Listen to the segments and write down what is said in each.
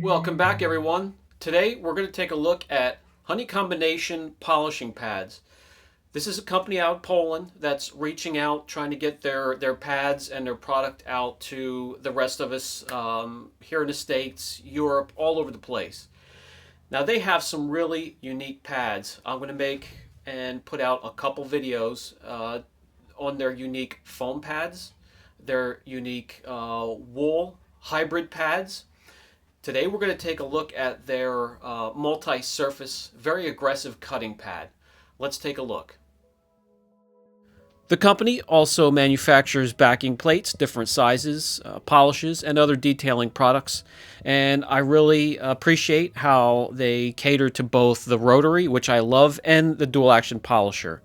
Welcome back, everyone. Today we're going to take a look at honey combination polishing pads. This is a company out of Poland that's reaching out, trying to get their pads and their product out to the rest of us here in the States, Europe, all over the place. Now they have some really unique pads. I'm going to make and put out a couple videos on their unique foam pads, their unique wool hybrid pads. Today we're going to take a look at their multi-surface, very aggressive cutting pad. Let's take a look. The company also manufactures backing plates, different sizes, polishes, and other detailing products. And I really appreciate how they cater to both the rotary, which I love, and the dual action polisher.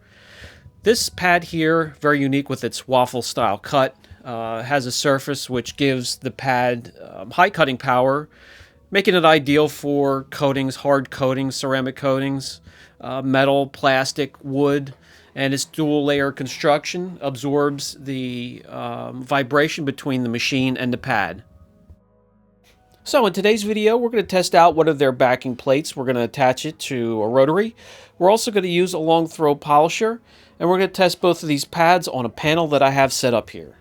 This pad here, very unique with its waffle style cut, has a surface which gives the pad high cutting power, making it ideal for coatings, hard coatings, ceramic coatings, metal, plastic, wood, and its dual layer construction absorbs the vibration between the machine and the pad. So in today's video, we're going to test out one of their backing plates. We're going to attach it to a rotary. We're also going to use a long throw polisher, and we're going to test both of these pads on a panel that I have set up here.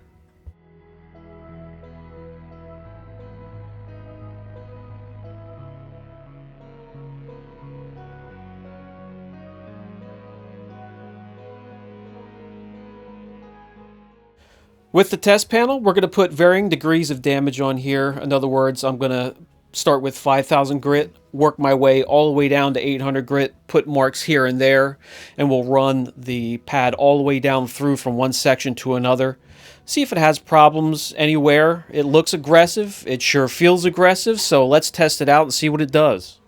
With the test panel, we're going to put varying degrees of damage on here. In other words, I'm going to start with 5,000 grit, work my way all the way down to 800 grit, put marks here and there, and we'll run the pad all the way down through from one section to another. See if it has problems anywhere. It looks aggressive. It sure feels aggressive, so let's test it out and see what it does.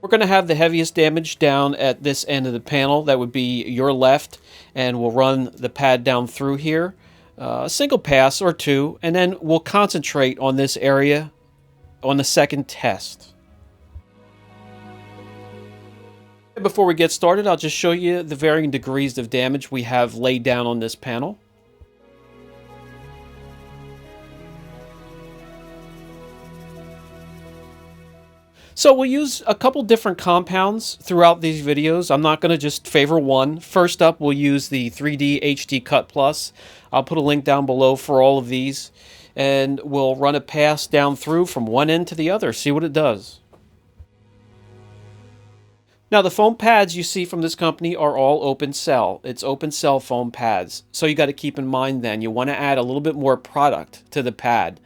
We're going to have the heaviest damage down at this end of the panel. That would be your left, and we'll run the pad down through here, a single pass or two, and then we'll concentrate on this area on the second test. Before we get started, I'll just show you the varying degrees of damage we have laid down on this panel. So we'll use a couple different compounds throughout these videos. I'm not going to just favor one. First up, we'll use the 3D HD Cut Plus. I'll put a link down below for all of these. And we'll run a pass down through from one end to the other, see what it does. Now the foam pads you see from this company are all open cell. It's open cell foam pads. So you got to keep in mind then, you want to add a little bit more product to the pad.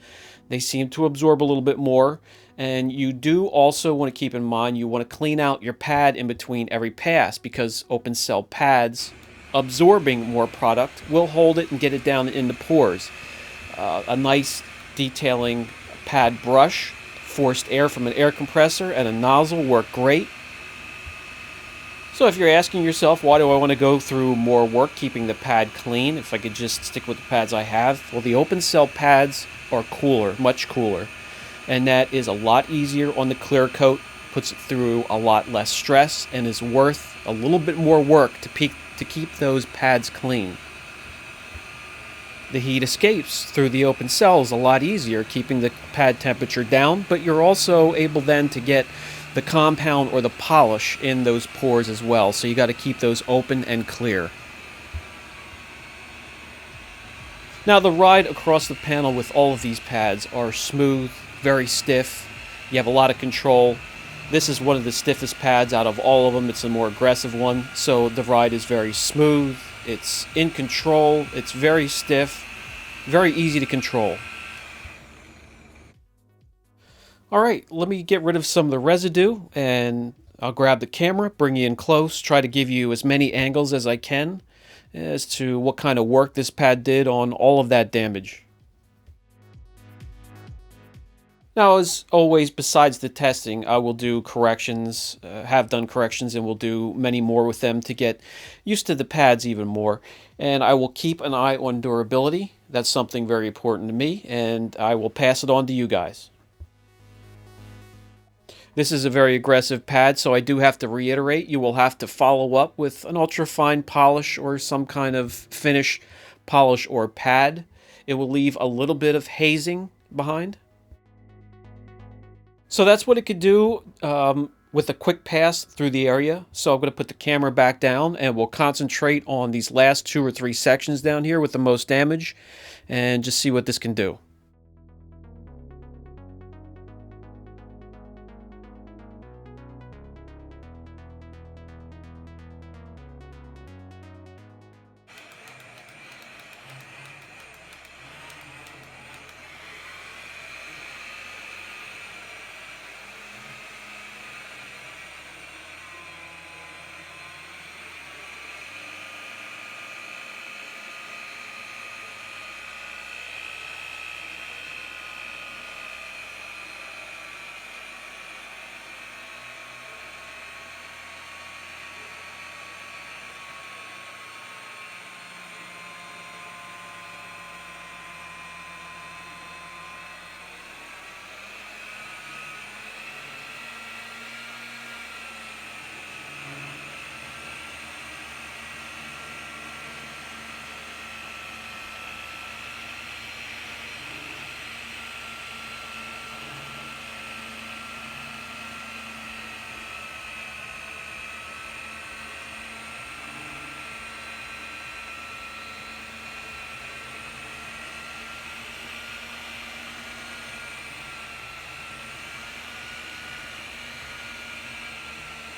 They seem to absorb a little bit more. And you do also want to keep in mind you want to clean out your pad in between every pass, because open cell pads absorbing more product will hold it and get it down in the pores. A nice detailing pad brush, forced air from an air compressor, and a nozzle work great. So if you're asking yourself, why do I want to go through more work keeping the pad clean if I could just stick with the pads I have? Well, the open cell pads are cooler, much cooler. And that is a lot easier on the clear coat, puts it through a lot less stress, and is worth a little bit more work to keep those pads clean. The heat escapes through the open cells a lot easier, keeping the pad temperature down, but you're also able then to get the compound or the polish in those pores as well, so you got to keep those open and clear. Now the ride across the panel with all of these pads are smooth, very stiff. You have a lot of control. This is one of the stiffest pads out of all of them. It's a more aggressive one, so the ride is very smooth. It's in control. It's very stiff, very easy to control. All right, let me get rid of some of the residue, and I'll grab the camera, bring you in close, try to give you as many angles as I can as to what kind of work this pad did on all of that damage. Now, as always, besides the testing, I will do corrections, have done corrections, and will do many more with them to get used to the pads even more. And I will keep an eye on durability. That's something very important to me, and I will pass it on to you guys. This is a very aggressive pad, so I do have to reiterate, you will have to follow up with an ultra-fine polish or some kind of finish polish or pad. It will leave a little bit of hazing behind. So that's what it could do with a quick pass through the area. So I'm going to put the camera back down and we'll concentrate on these last 2 or 3 sections down here with the most damage and just see what this can do.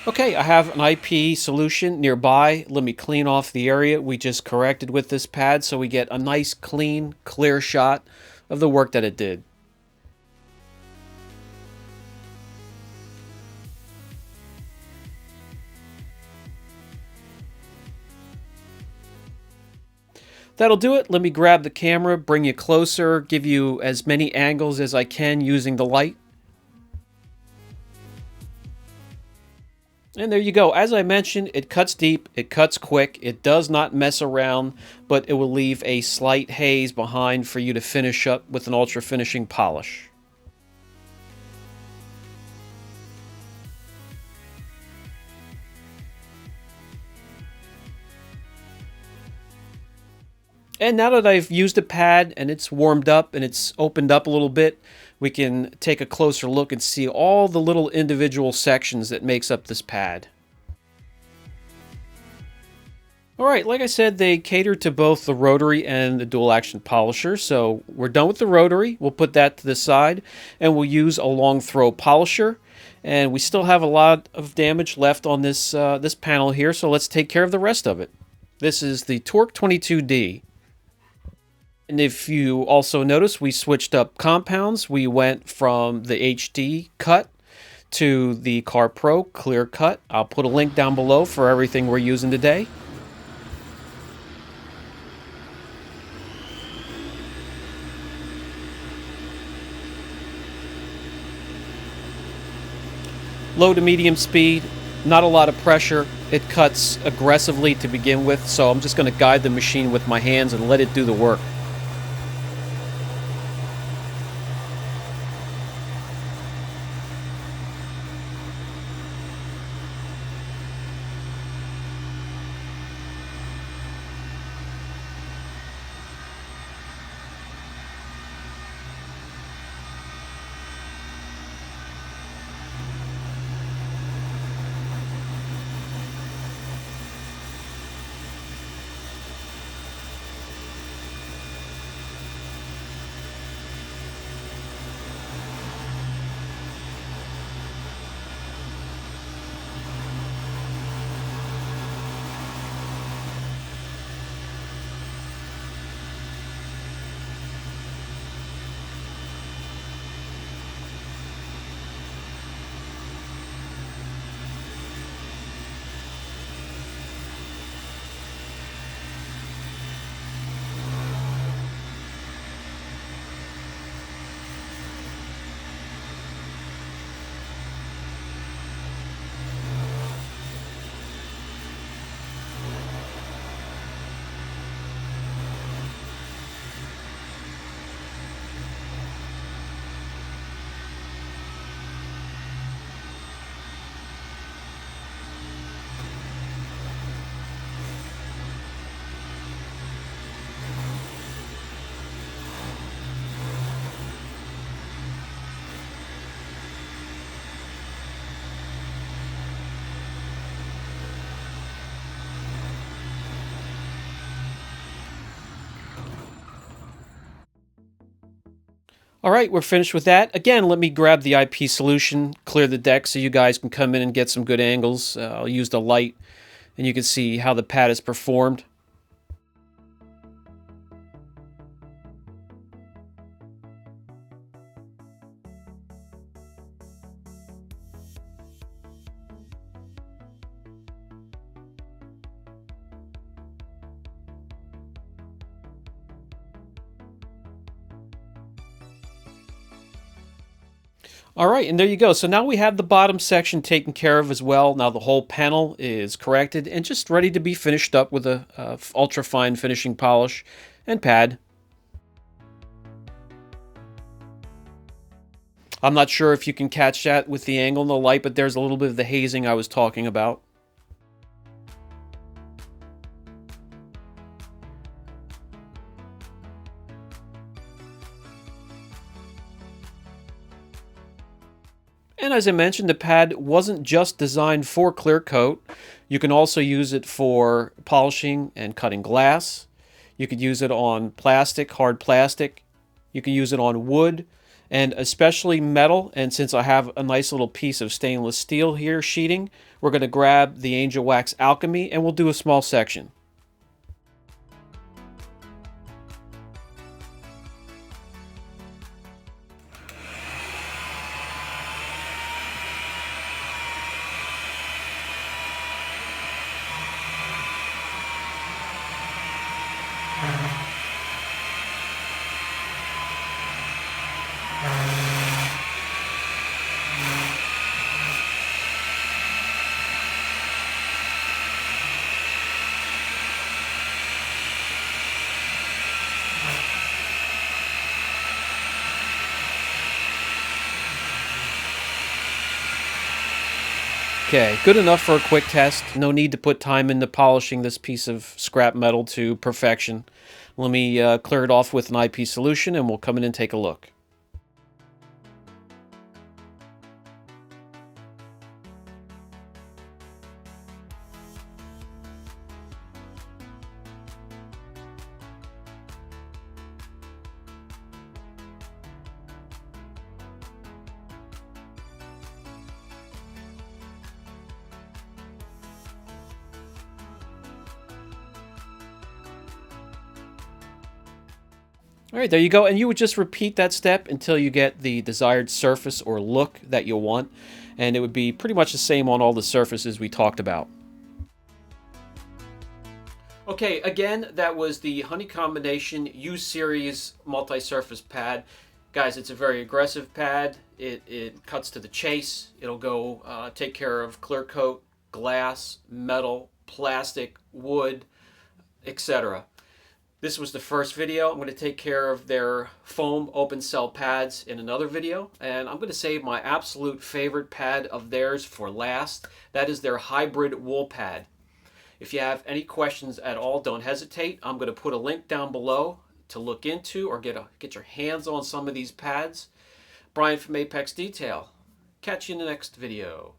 Okay, I have an IP solution nearby. Let me clean off the area we just corrected with this pad so we get a nice, clean, clear shot of the work that it did. That'll do it. Let me grab the camera, bring you closer, give you as many angles as I can using the light. And there you go. As I mentioned, it cuts deep, it cuts quick, it does not mess around, but it will leave a slight haze behind for you to finish up with an ultra finishing polish. And now that I've used a pad and it's warmed up and it's opened up a little bit, we can take a closer look and see all the little individual sections that makes up this pad. Alright, like I said, they cater to both the rotary and the dual action polisher. So we're done with the rotary. We'll put that to the side and we'll use a long throw polisher. And we still have a lot of damage left on this, this panel here, so let's take care of the rest of it. This is the Torque 22D. And if you also notice, we switched up compounds. We went from the HD cut to the Car Pro clear cut. I'll put a link down below for everything we're using today. Low to medium speed, not a lot of pressure. It cuts aggressively to begin with, so I'm just going to guide the machine with my hands and let it do the work. All right, we're finished with that. Again, let me grab the IP solution, clear the deck so you guys can come in and get some good angles. I'll use the light and you can see how the pad is performed. All right, and there you go. So now we have the bottom section taken care of as well. Now the whole panel is corrected and just ready to be finished up with a ultra fine finishing polish and pad. I'm not sure if you can catch that with the angle and the light, but there's a little bit of the hazing I was talking about. And as I mentioned, the pad wasn't just designed for clear coat. You can also use it for polishing and cutting glass. You could use it on plastic, hard plastic. You can use it on wood and especially metal. And since I have a nice little piece of stainless steel here sheeting, we're going to grab the Angel Wax Alchemy and we'll do a small section. Okay, good enough for a quick test. No need to put time into polishing this piece of scrap metal to perfection. Let me clear it off with an IP solution and we'll come in and take a look. All right, there you go. And you would just repeat that step until you get the desired surface or look that you'll want. And it would be pretty much the same on all the surfaces we talked about. Okay, again, that was the Honey Combination U-Series multi-surface pad. Guys, it's a very aggressive pad. It cuts to the chase. It'll go take care of clear coat, glass, metal, plastic, wood, etc. This was the first video. I'm going to take care of their foam open cell pads in another video. And I'm going to save my absolute favorite pad of theirs for last. That is their hybrid wool pad. If you have any questions at all, don't hesitate. I'm going to put a link down below to look into or get your hands on some of these pads. Brian from Apex Detail. Catch you in the next video.